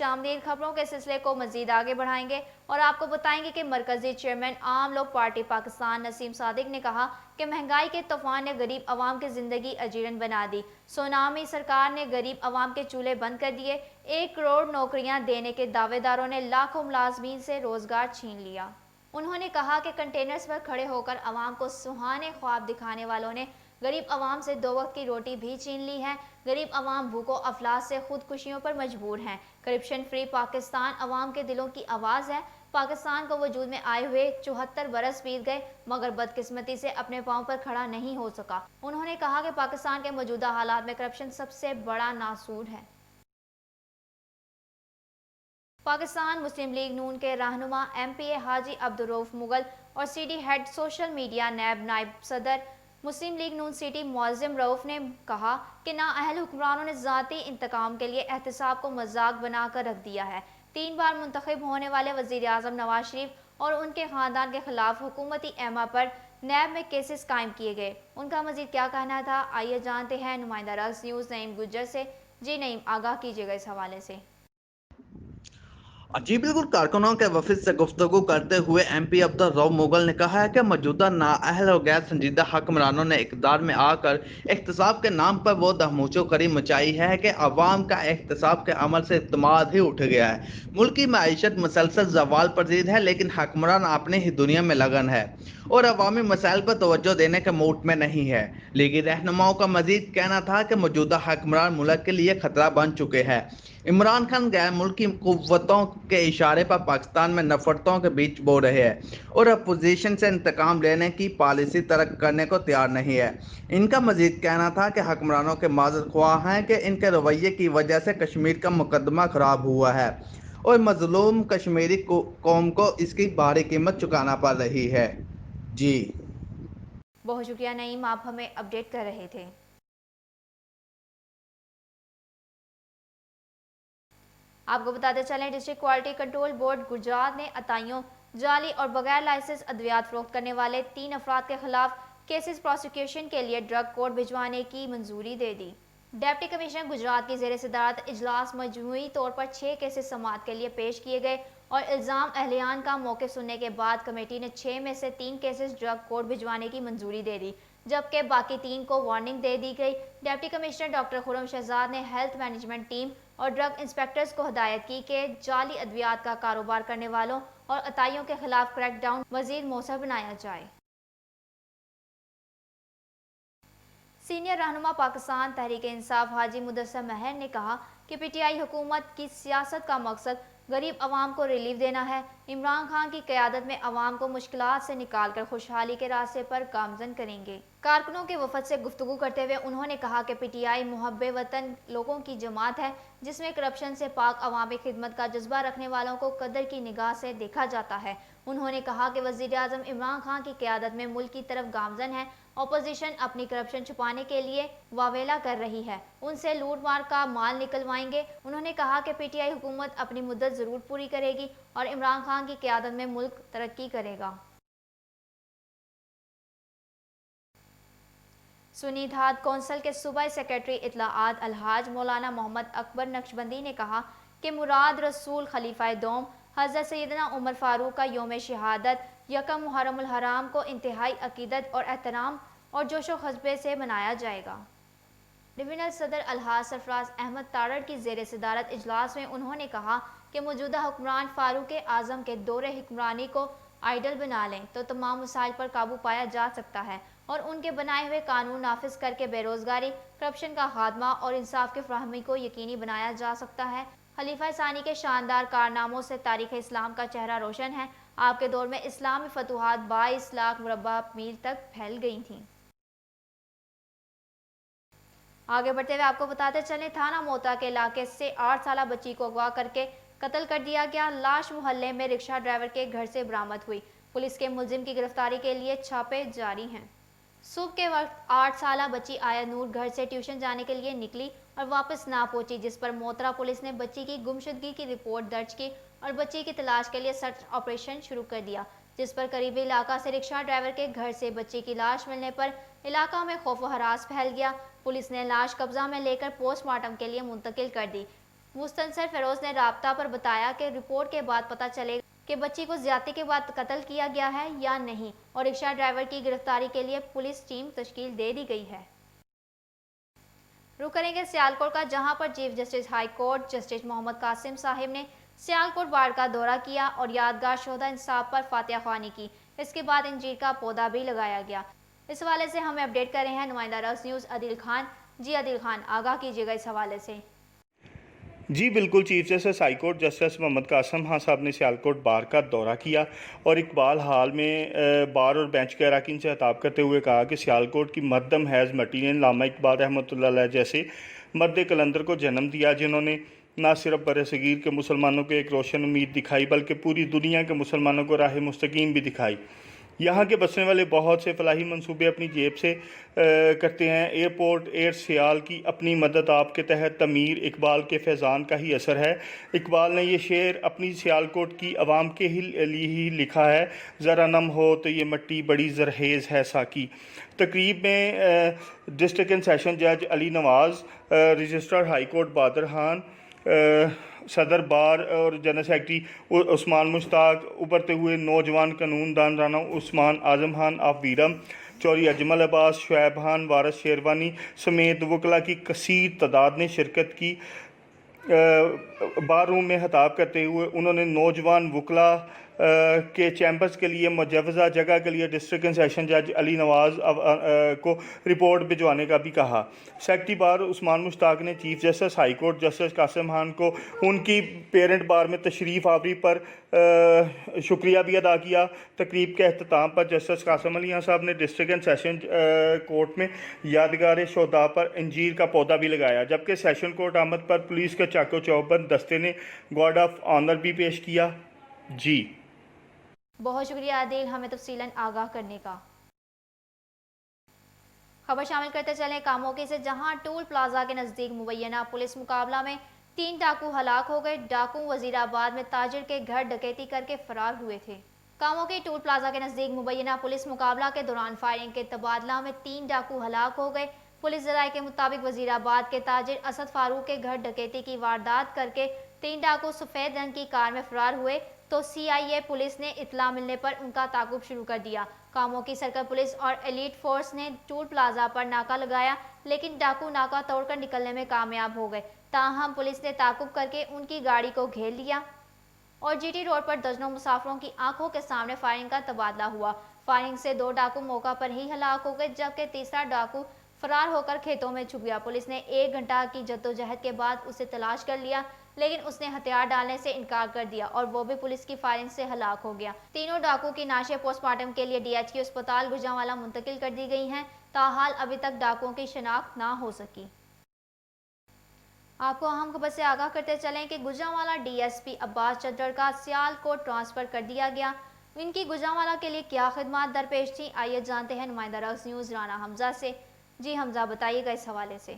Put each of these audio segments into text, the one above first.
आमदीद खबरों के सिलसिले को मजीद आगे बढ़ाएंगे और आपको बताएंगे कि मरकजी चेयरमैन आम लोग पार्टी पाकिस्तान नसीम सादिक ने कहा कि महंगाई के तूफान ने गरीब आवाम की जिंदगी अजीरन बना दी। सोनामी सरकार ने गरीब आवाम के चूल्हे बंद कर दिए। 1 करोड़ नौकरियां देने के दावेदारों ने लाखों मुलाजमीन से रोजगार छीन लिया। उन्होंने कहा कि कंटेनर्स पर खड़े होकर आवाम को सुहाने ख्वाब दिखाने वालों ने गरीब आवाम से 2 वक्त की रोटी भी छीन ली है। गरीब आवाम भूखों अफलास से खुदकुशियों पर मजबूर हैं। करप्शन फ्री पाकिस्तान आवाम के दिलों की आवाज़ है। पाकिस्तान को वजूद में आए हुए 74 बरस बीत गए मगर बदकिस्मती से अपने पांव पर खड़ा नहीं हो सका। उन्होंने कहा कि पाकिस्तान के मौजूदा हालात में करप्शन सबसे बड़ा नासूर है। पाकिस्तान मुस्लिम लीग नून के रहनुमा MPA हाजी अब्दुर्रऊफ मुगल और CD हेड सोशल मीडिया नैब नायब सदर मुस्लिम लीग नून सिटी मुअज्जम रऊफ ने कहा कि नाअहल हुक्मरानों ने ज़ाती इंतकाम के लिए एहतसाब को मजाक बनाकर रख दिया है। 3 बार मुंतखब होने वाले वज़ीर आज़म नवाज शरीफ और उनके ख़ानदान के खिलाफ हुकूमती एमा पर नैब में केसेस कायम किए गए। उनका मजीद क्या कहना था, आइए जानते हैं नुमाइंदा रक्स न्यूज़ नईम गुज्जर से। जी नईम, आगाह कीजिएगा इस हवाले से। जी बिल्कुल, कारकुनों के वफद से गुफ्तगू करते हुए MP अब्दुर्रऊफ मुगल ने कहा है कि मौजूदा नाअहल और गैर संजीदा हुक्मरानों ने इक़्तिदार में आकर एहतसाब के नाम पर वो दहमूचोकरी मचाई है कि अवाम का एहतसाब के अमल से इत्मीनान ही उठ गया है। मुल्क की मईशत मुसलसल ज़वाल पज़ीर है, लेकिन हुक्मरान अपने ही दुनिया में लगन है और अवामी मसाइल पर तवज्जो देने के मूड में नहीं है। लीगी रहनुमाओं का मजीद कहना था कि मौजूदा हुक्मरान मुल्क के लिए खतरा बन चुके हैं। इमरान खान गैर मुल्की कुव्वतों के इशारे पर पाकिस्तान में नफरतों के बीच बो रहे हैं और अपोजिशन से इंतकाम लेने की पॉलिसी तरक करने को तैयार नहीं है। इनका मजीद कहना था कि हुक्मरानों के माज़र ख्वाह हैं कि इनके रवैये की वजह से कश्मीर का मुकदमा खराब हुआ है और मजलूम कश्मीरी कौम को इसकी भारी कीमत चुकाना पड़ रही है। जी बहुत शुक्रिया नईम, आप हमें अपडेट कर रहे थे। आपको बताते चलें, district quality control board Gujarat ने अताइयों, जाली और बगैर लाइसेंस अद्वियात फरोख्त करने वाले 3 अफराद के खिलाफ केसेस प्रोसिक्यूशन के लिए ड्रग कोर्ट भिजवाने की मंजूरी दे दी। डिप्टी कमिश्नर गुजरात की ज़ेर सदारत इजलास मजमूई तौर पर 6 केसेस समाअत के लिए पेश किए गए और इल्ज़ाम अहलियान का मौके सुनने के बाद कमेटी ने 6 में से 3 केसेस ड्रग कोर्ट भिजवाने की मंजूरी दे दी, जबकि बाकी 3 को वार्निंग दे दी गई। Deputy commissioner doctor Khurram Shahzad ने हेल्थ मैनेजमेंट टीम और ड्रग इंस्पेक्टर्स को हिदायत की कि जाली अद्वियात का कारोबार करने वालों और अताइयों के खिलाफ क्रैकडाउन मजीद मौसर बनाया जाए। सीनियर रहनुमा पाकिस्तान तहरीक इंसाफ हाजी मुदस्सर महर ने कहा कि PTI हुकूमत की सियासत का मकसद गरीब आवाम को रिलीफ देना है। इमरान खान की क़यादत में आवाम को मुश्किलात से निकाल कर खुशहाली के रास्ते पर गामजन करेंगे। कारकुनों के वफद से गुफ्तगू करते हुए उन्होंने कहा कि PTI मुहब्बे वतन लोगों की जमात है, जिसमें करप्शन से पाक अवामी खिदमत का जज्बा रखने वालों को कदर की निगाह से देखा जाता है। उन्होंने कहा कि वज़ीर आज़म इमरान खान की क़यादत में मुल्क की तरफ गामजन है। अपोजिशन अपनी करप्शन छुपाने के लिए वावेला कर रही है, उनसे लूट मार का माल निकलवाएंगे। उन्होंने कहा कि PTI हुकूमत अपनी मुद्दत ज़रूर पूरी करेगी और इमरान खान की क़यादत में मुल्क तरक्की करेगा। सुन्नी धाद कौंसल के सूबाई सेक्रेटरी इत्तलाआत अलहाज मौलाना मोहम्मद अकबर नक्शबंदी ने कहा कि मुराद रसूल खलीफा दोम हज़रत सैयदना उमर फारूक का यौम शहादत यकम मुहर्रमुल हराम को इंतहाई अकीदत और एहतराम और जोशो खजबे से मनाया जाएगा। डिविजनल सदर अलहाज सरफराज अहमद तारड़ की ज़ेर सदारत इजलास में उन्होंने कहा कि मौजूदा हुक्मरान फारूक आज़म के दौरे हुक्मरानी को आइडल बना लें तो तमाम मसाइल पर काबू पाया जा सकता है और उनके बनाए हुए कानून नाफिज करके बेरोजगारी, करप्शन का खात्मा और इंसाफ की फराहमी को यकीनी बनाया जा सकता है। खलीफा सानी के शानदार कारनामों से तारीख़ इस्लाम का चेहरा रोशन है। आपके दौर में इस्लामी फतूहात 22 लाख मुरब्बा मील तक फैल गई थीं। आगे बढ़ते हुए आपको बताते चलें, थाना मोता के इलाके से 8 साला बच्ची को अगवा करके कत्ल कर दिया गया। लाश मोहल्ले में रिक्शा ड्राइवर के घर से बरामद हुई। पुलिस के मुलजिम की गिरफ्तारी के लिए छापे जारी हैं। सुबह के वक्त 8 साला बच्ची आया नूर घर से ट्यूशन जाने के लिए निकली और वापस ना पहुंची, जिस पर मोतरा पुलिस ने बच्ची की गुमशुदगी की रिपोर्ट दर्ज की और बच्ची की तलाश के लिए सर्च ऑपरेशन शुरू कर दिया, जिस पर करीबी इलाका से रिक्शा ड्राइवर के घर से बच्ची की लाश मिलने पर इलाका में खौफ व हरास फैल गया। पुलिस ने लाश कब्जा में लेकर पोस्टमार्टम के लिए मुंतकिल कर दी। مستنصر فیروز نے رابطہ پر بتایا کہ رپورٹ کے بعد پتہ چلے گا کہ بچی کو زیادتی کے بعد قتل کیا گیا ہے یا نہیں، اور رکشہ ڈرائیور کی گرفتاری کے لیے پولیس ٹیم تشکیل دے دی گئی ہے۔ رخ کریں گے سیالکوٹ کا، جہاں پر chief justice high court justice Muhammad Qasim صاحب نے سیالکوٹ بار کا دورہ کیا اور یادگار شہداء انصاف پر فاتحہ خوانی کی۔ اس کے بعد انجیر کا پودا بھی لگایا گیا۔ اس حوالے سے ہمیں اپڈیٹ کر رہے ہیں نمائندہ رقص نیوز عادل خان۔ جی عادل خان، آگاہ کیجیے گا اس حوالے سے۔ جی بالکل، chief justice high court justice Muhammad Qasim Khan صاحب نے سیالکوٹ بار کا دورہ کیا اور اقبال ہال میں بار اور بینچ کے اراکین سے خطاب کرتے ہوئے کہا کہ سیالکوٹ کی مقدم حیض مٹی نے علامہ اقبال رحمۃ اللہ علیہ جیسے مرد کلندر کو جنم دیا، جنہوں نے نہ صرف برصغیر کے مسلمانوں کو ایک روشن امید دکھائی بلکہ پوری دنیا کے مسلمانوں کو راہ مستقیم بھی دکھائی۔ یہاں کے بسنے والے بہت سے فلاحی منصوبے اپنی جیب سے کرتے ہیں۔ ایئرپورٹ ایئر سیال کی اپنی مدد آپ کے تحت تعمیر اقبال کے فیضان کا ہی اثر ہے۔ اقبال نے یہ شعر اپنی سیالکوٹ کی عوام کے لیے ہی لکھا ہے، ذرا نم ہو تو یہ مٹی بڑی زرخیز ہے ساکی۔ تقریب میں ڈسٹرکٹ اینڈ سیشن جج Ali Nawaz, registrar high court Badar Khan, صدر بار اور جنرل سیکرٹری عثمان مشتاق، ابھرتے ہوئے نوجوان قانون دان رانا عثمان اعظم خان آف ویرم، چوری اجمل عباس، شعیب خان، وارث شیروانی سمیت وکلاء کی کثیر تعداد نے شرکت کی۔ بار روم میں خطاب کرتے ہوئے انہوں نے نوجوان وکلاء کے چیمبرز کے لیے مجوزہ جگہ کے لیے ڈسٹرکٹ اینڈ سیشن جج علی نواز کو رپورٹ بھجوانے کا بھی کہا۔ سیکرٹری بار عثمان مشتاق نے chief justice high court justice Qasim Khan کو ان کی پیرنٹ بار میں تشریف آوری پر شکریہ بھی ادا کیا۔ تقریب کے اختتام پر جسٹس قاسم علی صاحب نے ڈسٹرکٹ اینڈ سیشن کورٹ میں یادگار شہداء پر انجیر کا پودا بھی لگایا، جبکہ سیشن کورٹ آمد پر پولیس کے چاقو چوبند دستے نے گارڈ آف آنر بھی پیش کیا۔ جی بہت شکریہ عادل ہمیں تفصیلاً آگاہ کرنے کا۔ خبر شامل کرتے چلیں کاموکی سے، جہاں ٹول پلازا کے نزدیک مبینہ پولیس مقابلہ میں 3 ڈاکو ہلاک ہو گئے۔ ڈاکو وزیر آباد میں تاجر کے گھر ڈکیتی کر کے فرار ہوئے تھے۔ کاموکی ٹول پلازا کے نزدیک مبینہ پولیس مقابلہ کے دوران فائرنگ کے تبادلہ میں 3 ڈاکو ہلاک ہو گئے۔ پولیس ذرائع کے مطابق وزیر آباد کے تاجر اسد فاروق کے گھر ڈکیتی کی واردات کر کے 3 ڈاکو سفید رنگ کی کار میں فرار ہوئے تو CIA پولیس نے اطلاع ملنے پر ان کا تعاقب شروع کر دیا۔ کاموکی سرکل پولیس اور ایلیٹ فورس نے ٹول پلازا پر ناکہ لگایا، لیکن ڈاکو ناکہ توڑ کر نکلنے میں کامیاب ہو گئے۔ تاہم پولیس نے تعاقب کر کے ان کی گاڑی کو گھیر لیا اور GT روڈ پر درجنوں مسافروں کی آنکھوں کے سامنے فائرنگ کا تبادلہ ہوا۔ فائرنگ سے 2 ڈاکو موقع پر ہی ہلاک ہو گئے، جبکہ تیسرا ڈاکو فرار ہو کر کھیتوں میں چھپ گیا۔ پولیس نے 1 گھنٹہ کی جدوجہد کے بعد اسے تلاش کر لیا، لیکن اس نے ہتھیار ڈالنے سے انکار کر دیا اور وہ بھی پولیس کی فائرنگ سے ہلاک ہو گیا۔ تینوں ڈاکو کی نعشیں پوسٹ مارٹم کے لیے DHQ اسپتال گوجرانوالہ منتقل کر دی گئی ہیں۔ تاحال ابھی تک ڈاکوؤں کی شناخت نہ ہو سکی۔ آپ کو اہم خبر سے آگاہ کرتے چلیں کہ گوجرانوالہ DSP عباس چدر کا سیالکوٹ ٹرانسفر کر دیا گیا۔ ان کی گوجرانوالہ کے لیے کیا خدمات درپیش تھیں، آئیے جانتے ہیں نمائندہ رقص نیوز رانا حمزہ سے۔ جی حمزہ، بتائیے گا اس حوالے سے۔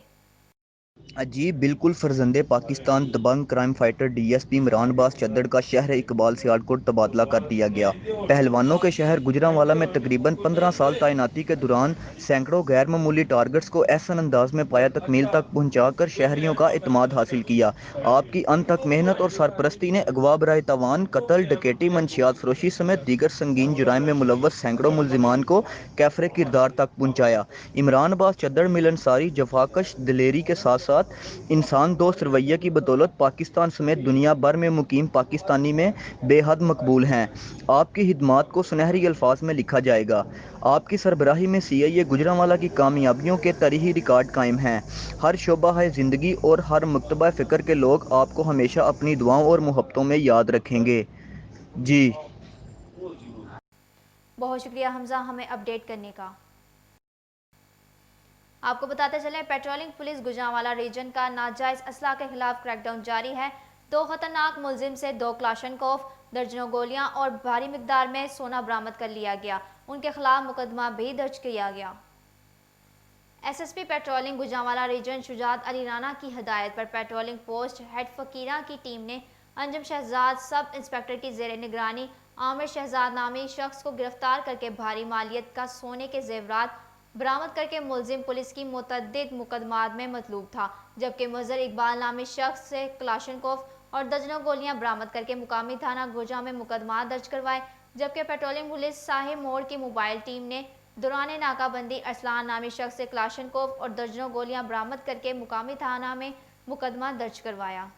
جی بالکل، فرزند پاکستان دبنگ کرائم فائٹر DSP عمران عباس چدر کا شہر اقبال سیالکوٹ تبادلہ کر دیا گیا۔ پہلوانوں کے شہر گوجرانوالہ میں تقریباً 15 سال تعیناتی کے دوران سینکڑوں غیر معمولی ٹارگٹس کو احسن انداز میں پایہ تکمیل تک پہنچا کر شہریوں کا اعتماد حاصل کیا۔ آپ کی انتھک محنت اور سرپرستی نے اغوا برائے تاوان، قتل، ڈکیتی، منشیات فروشی سمیت دیگر سنگین جرائم میں ملوث سینکڑوں ملزمان کو کیفر کردار تک پہنچایا۔ عمران عباس چدر ملنساری، جفاکش دلیری کے ساتھ ساتھ انسان دوست رویے کی بدولت پاکستان سمیت دنیا بھر میں مقیم پاکستانی میں بے حد مقبول ہیں۔ آپ کی خدمات کو سنہری الفاظ میں لکھا جائے گا۔ آپ کی سربراہی میں CIA گوجرانوالہ کی کامیابیوں کے تاریخی ریکارڈ قائم ہیں۔ ہر شعبہ زندگی اور ہر مکتبہ فکر کے لوگ آپ کو ہمیشہ اپنی دعاؤں اور محبتوں میں یاد رکھیں گے۔ جی بہت شکریہ حمزہ ہمیں اپڈیٹ کرنے کا۔ آپ کو بتاتے چلیں پیٹرولنگ پولیس گوجرانوالہ ریجن کا ناجائز اسلحہ کے خلاف کریک ڈاؤن جاری ہے۔ 2 خطرناک ملزم سے 2 کلاشنکوف، درجنوں گولیاں اور بھاری مقدار میں سونا برآمد کر لیا گیا۔ ان کے خلاف مقدمہ بھی درج کیا گیا۔ SSP پیٹرولنگ گوجرانوالہ ریجن شجاعت علی رانا کی ہدایت پر پیٹرولنگ پوسٹ ہیڈ فقیرہ کی ٹیم نے انجم شہزاد سب انسپکٹر کی زیر نگرانی عامر شہزاد نامی شخص کو گرفتار کر کے بھاری مالیت کا سونے کے زیورات बरामद करके मुलजिम पुलिस की मुतअद्दिद मुकदमात में मतलूब था, जबकि मुजर इकबाल नामी शख्स से क्लाशनकोफ और दर्जनों गोलियां बरामद करके मुकामी थाना गोजा में मुकदमा दर्ज करवाए। जबकि पेट्रोलिंग पुलिस साहिब मोड़ की मोबाइल टीम ने दौरान नाकाबंदी अरसलान नामी शख्स से क्लाशनकोफ और दर्जनों गोलियां बरामद करके मुकामी थाना में मुकदमा दर्ज करवाया।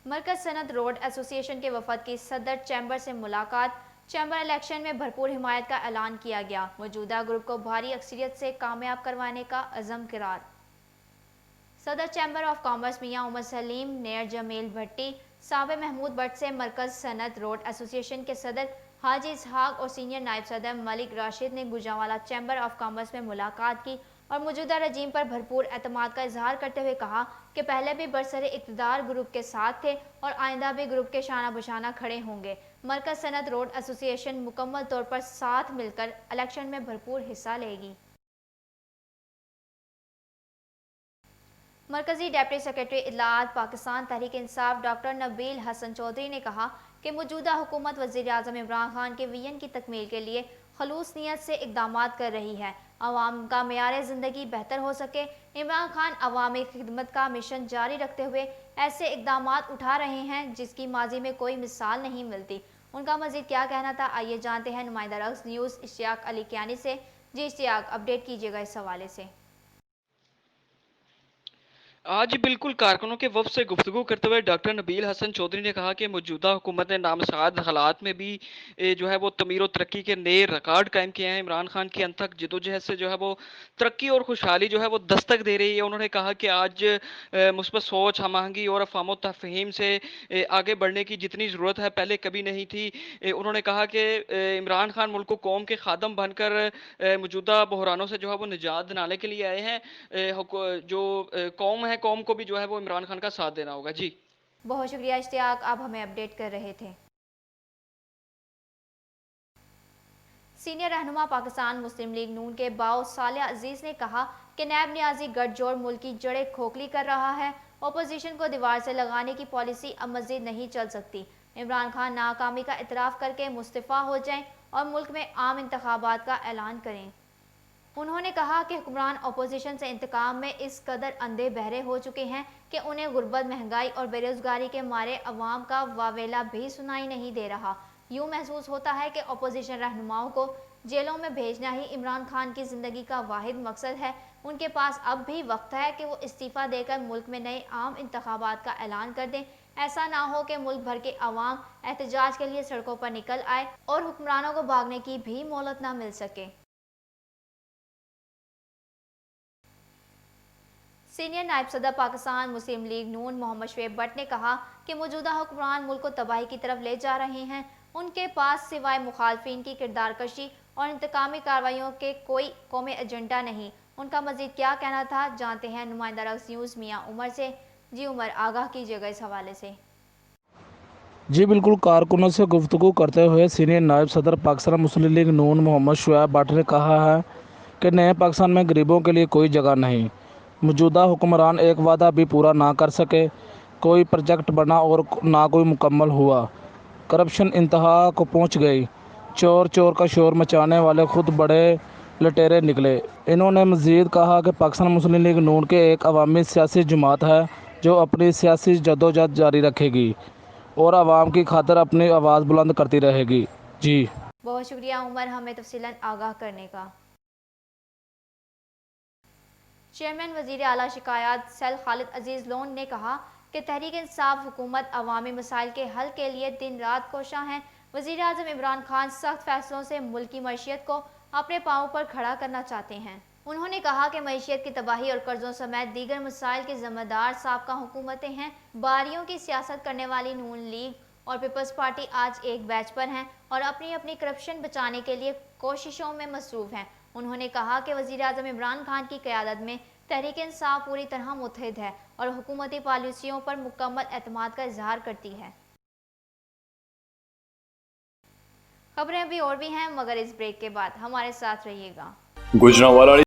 मरकज सनत रोड एसोसिएशन के वफद की सदर चैम्बर से मुलाकात। चैम्बर इलेक्शन में भरपूर हिमायत का ऐलान किया गया। मौजूदा ग्रुप को भारी अक्सरियत से कामयाब करवाने का अज़म करार। सदर चैम्बर ऑफ कॉमर्स मियां उमर सलीम, नेर जमील भट्टी, साबिर महमूद भट्ट से मरकज सनत रोड एसोसिएशन के सदर हाजी इसहाक और सीनियर नायब सदर मलिक राशिद ने गुजरांवाला चैम्बर ऑफ कॉमर्स में मुलाकात की और मौजूदा रजीम पर भरपूर एतमाद का इजहार करते हुए कहा कि पहले भी बरसरे इक़्तिदार ग्रुप के साथ थे और आइंदा भी ग्रुप के शाना बशाना खड़े होंगे। मरकज सनत रोड एसोसिएशन मुकम्मल तौर पर साथ मिलकर इलेक्शन में भरपूर हिस्सा लेगी। मरकजी deputy secretary इत्तलाआत Pakistan Tehreek Insaf doctor Nabeel Hasan Chaudhary ने कहा कि मौजूदा हुकूमत वज़ीर आज़म इमरान खान के विजन की तकमील के लिए खलूस नीयत से इक़दामात कर रही है। अवाम का मेयार ज़िंदगी बेहतर हो सके, इमरान खान अवामी खिदमत का मिशन जारी रखते हुए ऐसे इक़दामात उठा रहे हैं जिसकी माजी में कोई मिसाल नहीं मिलती। उनका मज़ीद क्या कहना था, आइए जानते हैं नुमाइंदा रक्स न्यूज़ इश्तियाक अली कियानी से। जी इश्तियाक, अपडेट कीजिएगा इस हवाले से। आज बिल्कुल कारकुनों के वफ़द से गुफ्तगू करते हुए डॉक्टर नबील हसन चौधरी ने कहा कि मौजूदा हुकूमत ने नामसाद हालात में भी जो है वो तमीर व तरक्की के नए रिकॉर्ड कायम किए हैं। इमरान खान की अनथक जदोजहद से जो है वो तरक्की और खुशहाली जो है वो दस्तक दे रही है। उन्होंने कहा कि आज मुस्बत सोच, हम आहंगी और अफ़हाम तफ़हीम से आगे बढ़ने की जितनी ज़रूरत है पहले कभी नहीं थी। उन्होंने कहा कि इमरान खान मुल्क को कौम के खादम बनकर मौजूदा बहरानों से जो है वो निजात दिलाने के लिए आए हैं। जो कौम है, कौम को भी जो है वो इमरान खान का साथ देना होगा। जी बहुत शुक्रिया इश्तियाक, आप हमें अपडेट कर रहे थे। सीनियर रहनुमा पाकिस्तान मुस्लिम लीग नून के बाओ सालिह अजीज़ ने कहा कि नैब नियाजी गठजोड़ मुल्क की जड़ें खोखली कर रहा है। अपोजिशन को दीवार से लगाने की पॉलिसी अब मजीद नहीं चल सकती। इमरान खान नाकामी का इतराफ़ करके मुस्तफ़ा हो जाएं और मुल्क में आम इंतखाबात का ऐलान करें। उन्होंने कहा कि हुक्मरान अपोजिशन से इंतकाम में इस कदर अंधे बहरे हो चुके हैं कि उन्हें गुर्बत, महंगाई और बेरोजगारी के मारे अवाम का वावेला भी सुनाई नहीं दे रहा। यूँ महसूस होता है कि अपोजिशन रहनुमाओं को जेलों में भेजना ही इमरान खान की ज़िंदगी का वाहिद मकसद है। उनके पास अब भी वक्त है कि वो इस्तीफ़ा देकर मुल्क में नए आम इंतखाबात का ऐलान कर दें। ऐसा ना हो कि मुल्क भर के अवाम एहतजाज के लिए सड़कों पर निकल आए और हुक्मरानों को भागने की भी मोहलत ना मिल सके। सीनियर नायब सदर पाकिस्तान मुस्लिम लीग नून मोहम्मद शुएब भट्ट ने कहा कि मौजूदा हुक्मरान मुल्क को तबाही की तरफ ले जा रहे हैं। उनके पास सिवाय मुखालफिन की किरदार कशी और इंतकामी कार्रवाइयों के कोई कौमी एजेंडा नहीं। उनका मजीद क्या कहना था, जानते हैं नुमाइंदा रक्स न्यूज़ मियां उमर से। जी उमर, आगाह कीजिएगा इस हवाले से। जी बिल्कुल, कारकुनों से गुफ्तगू करते हुए सीनियर नायब सदर पाकिस्तान मुस्लिम लीग नून मोहम्मद शुएब भट्ट ने कहा है कि नए पाकिस्तान में गरीबों के लिए कोई जगह नहीं। मौजूदा हुक्मरान एक वादा भी पूरा ना कर सके, कोई प्रोजेक्ट बना और ना कोई मुकम्मल हुआ। करप्शन इंतहा को पहुंच गई। चोर चोर का शोर मचाने वाले खुद बड़े लटेरे निकले। इन्होंने मज़ीद कहा कि पाकिस्तान मुस्लिम लीग नून के एक अवामी सियासी जमात है जो अपनी सियासी जदोजहद जारी रखेगी और आवाम की खातिर अपनी आवाज़ बुलंद करती रहेगी। जी बहुत शुक्रिया उमर, हमें तफसीलन आगाह करने का। चेयरमैन वज़ीर आला शिकायत सेल खालिद अजीज़ लोन ने कहा कि तहरीक इंसाफ हुकूमत अवामी मसाइल के हल के लिए दिन रात कोशां है। वज़ीर आज़म इमरान खान सख्त फैसलों से मुल्क की मईशत को अपने पाँव पर खड़ा करना चाहते हैं। उन्होंने कहा कि मईशत की तबाही और कर्जों समेत दीगर मसाइल की जिम्मेदार साबका हुकूमतें हैं। बारियों की सियासत करने वाली नून लीग और पीपल्स पार्टी आज एक बैच पर हैं और अपनी अपनी करप्शन बचाने के लिए कोशिशों में मसरूफ़ हैं। उन्होंने कहा कि वज़ीर आज़म इमरान खान की क़यादत में तहरीक इंसाफ पूरी तरह मुत्तहिद है और हुकूमती पॉलिसियों पर मुकम्मल एतमाद का इजहार करती है। खबरें अभी और भी हैं, मगर इस ब्रेक के बाद हमारे साथ रहिएगा। गुजरांवाला